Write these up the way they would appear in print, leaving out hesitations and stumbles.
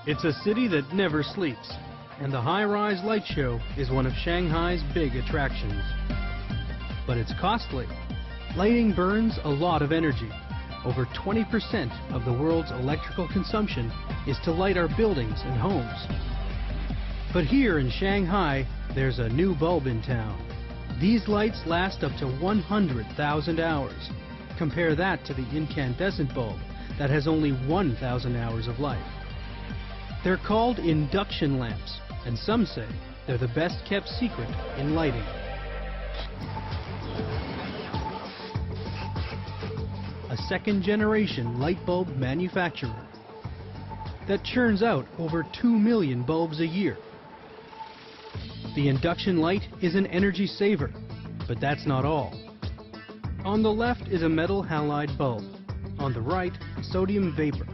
It's a city that never sleeps, and the high-rise light show is one of Shanghai's big attractions. But it's costly. Lighting burns a lot of energy. Over 20% of the world's electrical consumption is to light our buildings and homes. But here in Shanghai, there's a new bulb in town. These lights last up to 100,000 hours. Compare that to the incandescent bulb that has only 1,000 hours of life. They're called induction lamps, and some say they're the best kept secret in lighting. A second-generation light bulb manufacturer that churns out over 2 million bulbs a year. The induction light is an energy saver, but that's not all. On the left is a metal halide bulb. On the right, sodium vapor.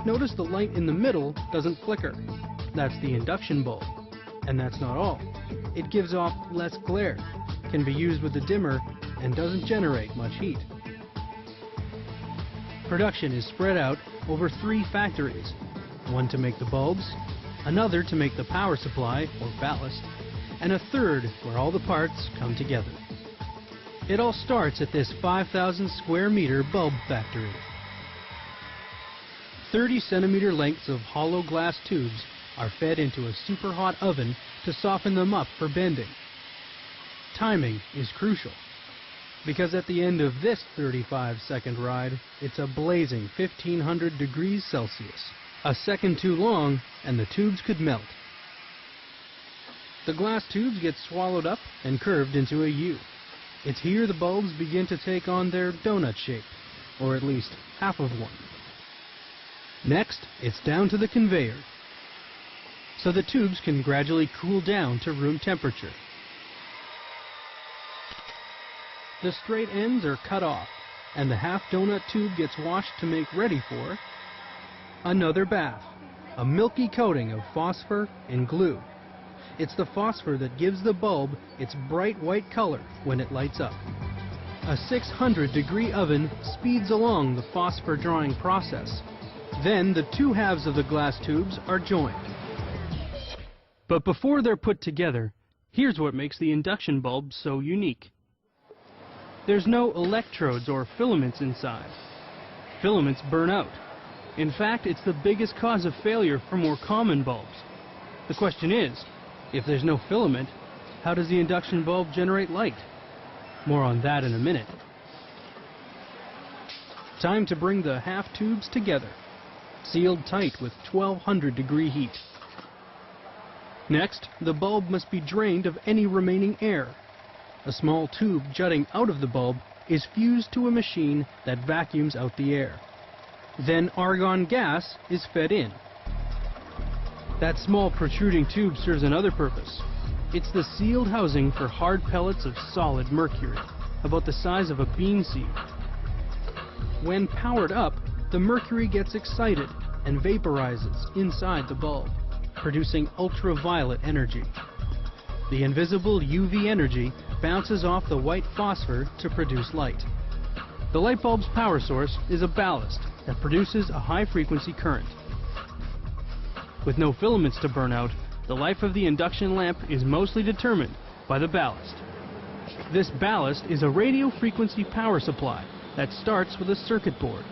Notice the light in the middle doesn't flicker. That's the induction bulb. And that's not all. It gives off less glare, can be used with a dimmer, and doesn't generate much heat. Production is spread out over 3 factories. One to make the bulbs, another to make the power supply, or ballast, and a third where all the parts come together. It all starts at this 5,000 square meter bulb factory. 30 centimeter lengths of hollow glass tubes are fed into a super hot oven to soften them up for bending. Timing is crucial, because at the end of this 35-second ride, it's a blazing 1,500 degrees Celsius. A second too long, and the tubes could melt. The glass tubes get swallowed up and curved into a U. It's here the bulbs begin to take on their donut shape, or at least half of one. Next, it's down to the conveyor, so the tubes can gradually cool down to room temperature. The straight ends are cut off, and the half donut tube gets washed to make ready for another bath, a milky coating of phosphor and glue. It's the phosphor that gives the bulb its bright white color when it lights up. A 600-degree oven speeds along the phosphor drawing process. Then the 2 halves of the glass tubes are joined. But before they're put together, here's what makes the induction bulb so unique. There's no electrodes or filaments inside. Filaments burn out. In fact, it's the biggest cause of failure for more common bulbs. The question is, if there's no filament, how does the induction bulb generate light? More on that in a minute. Time to bring the half tubes together, sealed tight with 1,200-degree heat. Next, the bulb must be drained of any remaining air. A small tube jutting out of the bulb is fused to a machine that vacuums out the air. Then argon gas is fed in. That small protruding tube serves another purpose. It's the sealed housing for hard pellets of solid mercury, about the size of a bean seed. When powered up, the mercury gets excited and vaporizes inside the bulb, producing ultraviolet energy. The invisible UV energy bounces off the white phosphor to produce light. The light bulb's power source is a ballast that produces a high-frequency current. With no filaments to burn out, the life of the induction lamp is mostly determined by the ballast. This ballast is a radio frequency power supply that starts with a circuit board.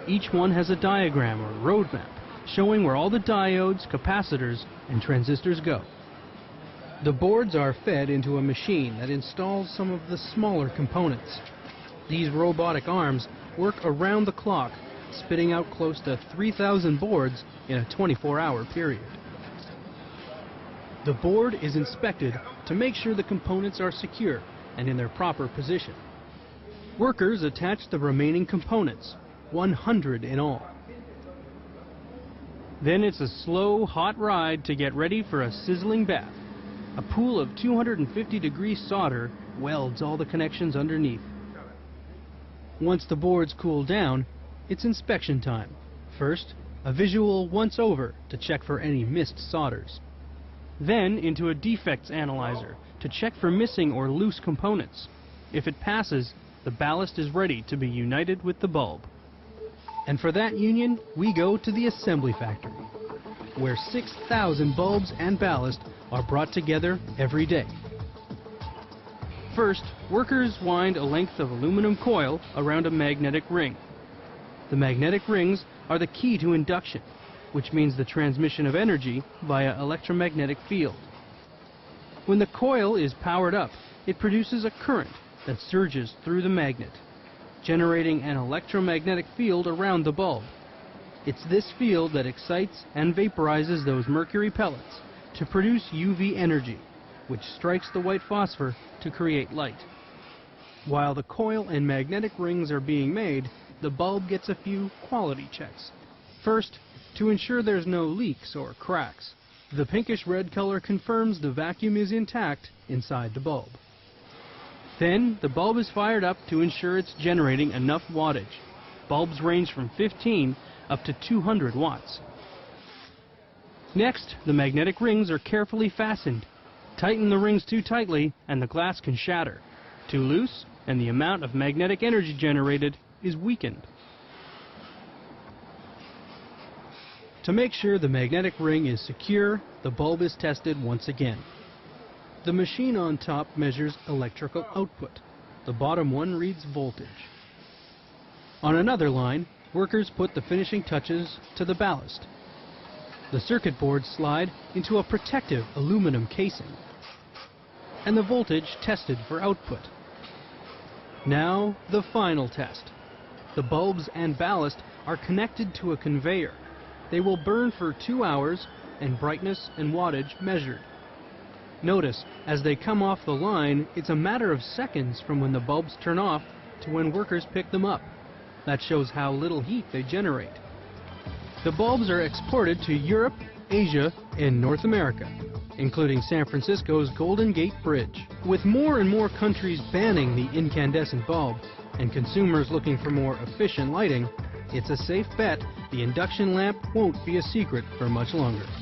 Each one has a diagram or roadmap showing where all the diodes, capacitors, and transistors go. The boards are fed into a machine that installs some of the smaller components. These robotic arms work around the clock, spitting out close to 3,000 boards in a 24-hour period. The board is inspected to make sure the components are secure and in their proper position. Workers attach the remaining components, 100 in all. Then it's a slow, hot ride to get ready for a sizzling bath. A pool of 250-degree solder welds all the connections underneath. Once the boards cool down, it's inspection time. First, a visual once-over to check for any missed solders. Then into a defects analyzer to check for missing or loose components. If it passes, the ballast is ready to be united with the bulb. And for that union, we go to the assembly factory. where 6,000 bulbs and ballast are brought together every day. First, workers wind a length of aluminum coil around a magnetic ring. The magnetic rings are the key to induction, which means the transmission of energy via electromagnetic field. When the coil is powered up, it produces a current that surges through the magnet, generating an electromagnetic field around the bulb. It's this field that excites and vaporizes those mercury pellets to produce UV energy, which strikes the white phosphor to create light. While the coil and magnetic rings are being made, the bulb gets a few quality checks. First, to ensure there's no leaks or cracks, the pinkish-red color confirms the vacuum is intact inside the bulb. Then, the bulb is fired up to ensure it's generating enough wattage. Bulbs range from 15 up to 200 watts. Next, the magnetic rings are carefully fastened. Tighten the rings too tightly and the glass can shatter. Too loose, and the amount of magnetic energy generated is weakened. To make sure the magnetic ring is secure, the bulb is tested once again. The machine on top measures electrical output. The bottom one reads voltage. On another line, workers put the finishing touches to the ballast. The circuit boards slide into a protective aluminum casing, and the voltage tested for output. Now, the final test. The bulbs and ballast are connected to a conveyor. They will burn for 2 hours and brightness and wattage measured. Notice, as they come off the line, it's a matter of seconds from when the bulbs turn off to when workers pick them up. That shows how little heat they generate. The bulbs are exported to Europe, Asia, and North America, including San Francisco's Golden Gate Bridge. With more and more countries banning the incandescent bulb and consumers looking for more efficient lighting, it's a safe bet the induction lamp won't be a secret for much longer.